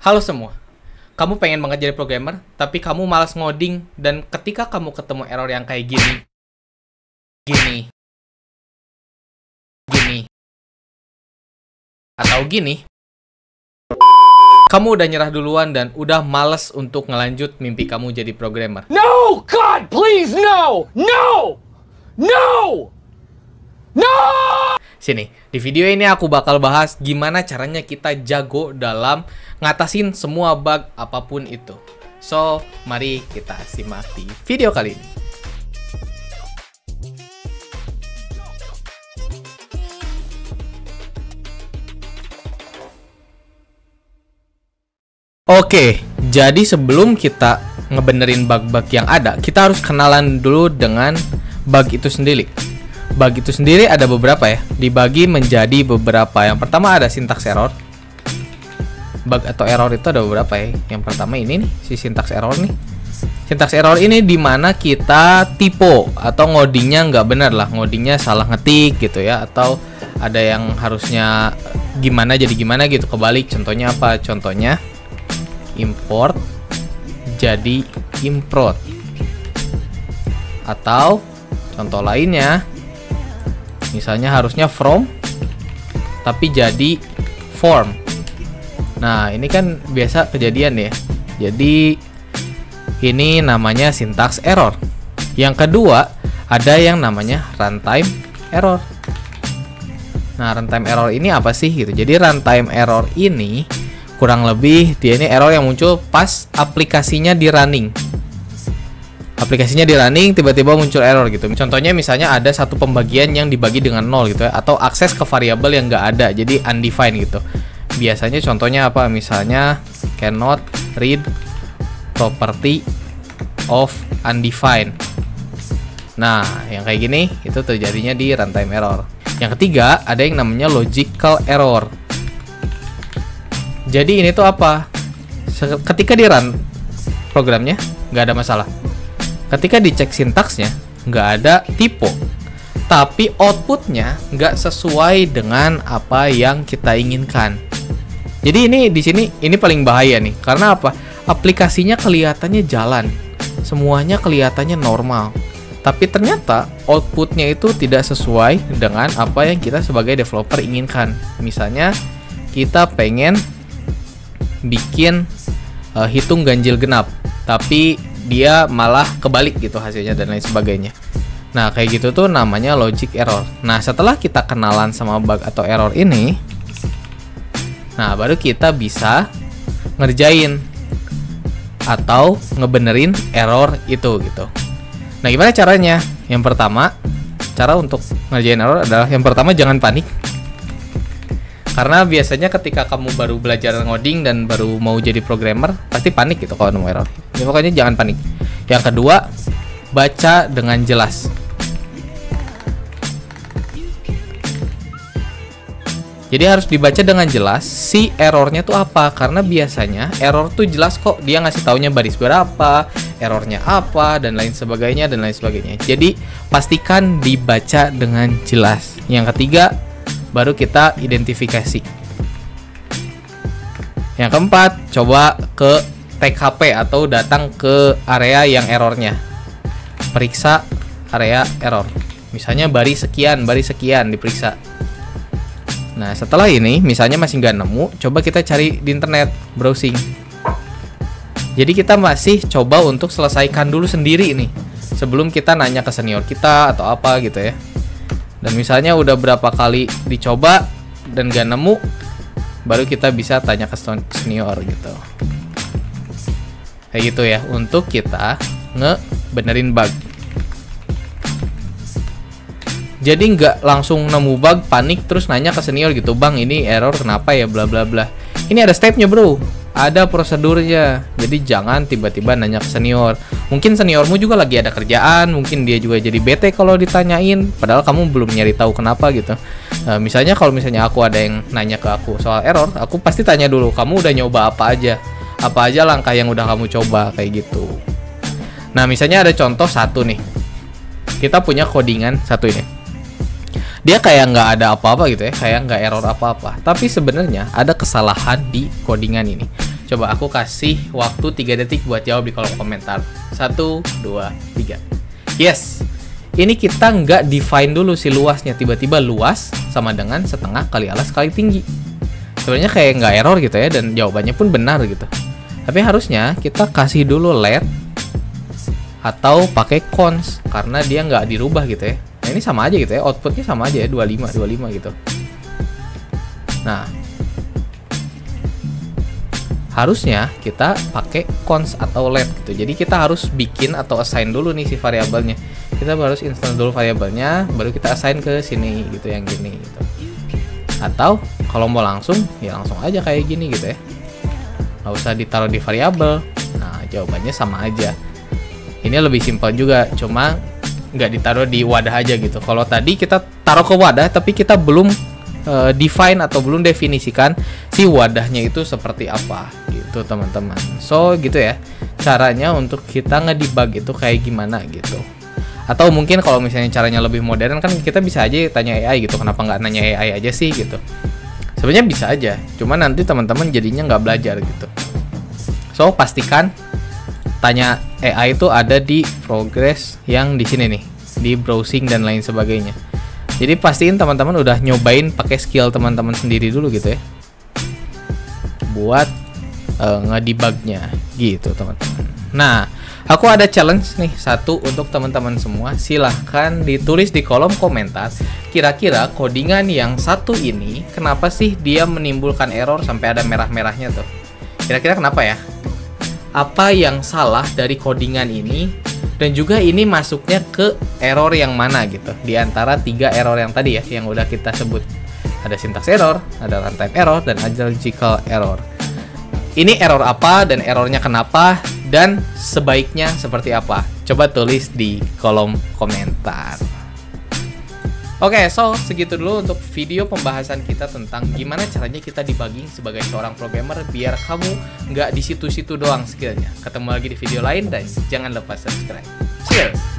Halo semua, kamu pengen banget jadi programmer, tapi kamu malas ngoding, dan ketika kamu ketemu error yang kayak gini, atau gini, kamu udah nyerah duluan dan udah males untuk ngelanjut mimpi kamu jadi programmer. No! God, please, no! No! No! No! Sini, di video ini aku bakal bahas gimana caranya kita jago dalam ngatasin semua bug apapun itu. So, mari kita simak di video kali ini. Oke, jadi sebelum kita ngebenerin bug-bug yang ada, kita harus kenalan dulu dengan bug itu sendiri. Bug itu sendiri ada beberapa ya, dibagi menjadi beberapa. Yang pertama ada syntax error. Bug atau error itu ada beberapa ya. Yang pertama ini nih, si syntax error nih. Syntax error ini dimana kita typo atau ngodingnya nggak benar lah, ngodingnya salah ngetik gitu ya, atau ada yang harusnya gimana jadi gimana gitu, kebalik. Contohnya apa? Contohnya import jadi improt, atau contoh lainnya misalnya harusnya from tapi jadi form. Nah, ini kan biasa kejadian ya. Jadi ini namanya syntax error. Yang kedua ada yang namanya runtime error. Nah, runtime error ini apa sih gitu? Jadi runtime error ini kurang lebih dia ini error yang muncul pas aplikasinya di running. Aplikasinya di running tiba-tiba muncul error gitu. Contohnya misalnya ada satu pembagian yang dibagi dengan 0 gitu ya, atau akses ke variabel yang nggak ada, jadi undefined gitu. Biasanya contohnya apa? Misalnya cannot read property of undefined. Nah, yang kayak gini itu terjadinya di runtime error. Yang ketiga ada yang namanya logical error. Jadi ini tuh apa? Ketika di run programnya nggak ada masalah. Ketika dicek sintaksnya nggak ada typo, tapi outputnya nggak sesuai dengan apa yang kita inginkan. Jadi ini di sini ini paling bahaya nih, karena apa? Aplikasinya kelihatannya jalan, semuanya kelihatannya normal, tapi ternyata outputnya itu tidak sesuai dengan apa yang kita sebagai developer inginkan. Misalnya kita pengen bikin hitung ganjil genap, tapi dia malah kebalik gitu hasilnya dan lain sebagainya. Nah, kayak gitu tuh namanya logic error. Nah, setelah kita kenalan sama bug atau error ini, nah baru kita bisa ngerjain atau ngebenerin error itu gitu. Nah, gimana caranya? Yang pertama, cara untuk ngerjain error adalah yang pertama jangan panik. Karena biasanya ketika kamu baru belajar ngoding dan baru mau jadi programmer, pasti panik gitu kalau nemu error. Ya, pokoknya jangan panik. Yang kedua, baca dengan jelas. Jadi harus dibaca dengan jelas si errornya tuh apa. Karena biasanya error tuh jelas kok, dia ngasih taunya baris berapa, errornya apa, dan lain sebagainya, dan lain sebagainya. Jadi pastikan dibaca dengan jelas. Yang ketiga, baru kita identifikasi. Yang keempat, coba ke TKP atau datang ke area yang errornya. Periksa area error. Misalnya baris sekian diperiksa. Nah, setelah ini misalnya masih nggak nemu, coba kita cari di internet, browsing. Jadi kita masih coba untuk selesaikan dulu sendiri nih, sebelum kita nanya ke senior kita atau apa gitu ya. Dan misalnya udah berapa kali dicoba dan gak nemu, baru kita bisa tanya ke senior gitu. Kayak gitu ya, untuk kita ngebenerin bug. Jadi nggak langsung nemu bug, panik, terus nanya ke senior gitu, "Bang, ini error kenapa ya, bla bla bla." Ini ada stepnya bro, ada prosedurnya. Jadi jangan tiba-tiba nanya ke senior. Mungkin seniormu juga lagi ada kerjaan, mungkin dia juga jadi bete kalau ditanyain, padahal kamu belum nyari tahu kenapa gitu. Misalnya kalau misalnya aku ada yang nanya ke aku soal error, aku pasti tanya dulu, kamu udah nyoba apa aja langkah yang udah kamu coba, kayak gitu. Nah, misalnya ada contoh satu nih, kita punya codingan satu ini, dia kayak nggak ada apa-apa gitu ya, kayak nggak error apa-apa, tapi sebenarnya ada kesalahan di codingan ini. Coba aku kasih waktu 3 detik buat jawab di kolom komentar. 1, 2, 3. Yes. Ini kita nggak define dulu si luasnya. Tiba-tiba luas sama dengan setengah kali alas kali tinggi. Sebenarnya kayak nggak error gitu ya, dan jawabannya pun benar gitu. Tapi harusnya kita kasih dulu let atau pakai cons, karena dia nggak dirubah gitu ya. Nah, ini sama aja gitu ya, outputnya sama aja ya, 25 gitu. Nah, harusnya kita pakai cons atau let gitu. Jadi kita harus bikin atau assign dulu nih si variabelnya. Kita harus install dulu variabelnya, baru kita assign ke sini gitu, yang gini gitu. Atau kalau mau langsung, ya langsung aja kayak gini gitu ya. Nggak usah ditaruh di variabel. Nah, jawabannya sama aja. Ini lebih simpel juga, cuma nggak ditaruh di wadah aja gitu. Kalau tadi kita taruh ke wadah, tapi kita belum define atau belum definisikan si wadahnya itu seperti apa gitu teman-teman. So gitu ya caranya untuk kita ngedebug itu kayak gimana gitu. Atau mungkin kalau misalnya caranya lebih modern kan kita bisa aja tanya AI gitu, kenapa nggak nanya AI aja sih gitu. Sebenarnya bisa aja, cuma nanti teman-teman jadinya nggak belajar gitu. So pastikan tanya AI itu ada di progress yang di sini nih, di browsing dan lain sebagainya. Jadi pastiin teman-teman udah nyobain pakai skill teman-teman sendiri dulu gitu ya, buat ngedebugnya gitu teman-teman. Nah, aku ada challenge nih satu untuk teman-teman semua. Silahkan ditulis di kolom komentar, kira-kira codingan yang satu ini kenapa sih dia menimbulkan error sampai ada merah-merahnya tuh. Kira-kira kenapa ya? Apa yang salah dari codingan ini? Dan juga ini masuknya ke error yang mana gitu, di antara 3 error yang tadi ya, yang udah kita sebut. Ada syntax error, ada runtime error, dan ada logical error. Ini error apa dan errornya kenapa, dan sebaiknya seperti apa? Coba tulis di kolom komentar. Oke, so segitu dulu untuk video pembahasan kita tentang gimana caranya kita debugging sebagai seorang programmer biar kamu nggak di situ-situ doang skillnya. Ketemu lagi di video lain dan jangan lupa subscribe. Cheers!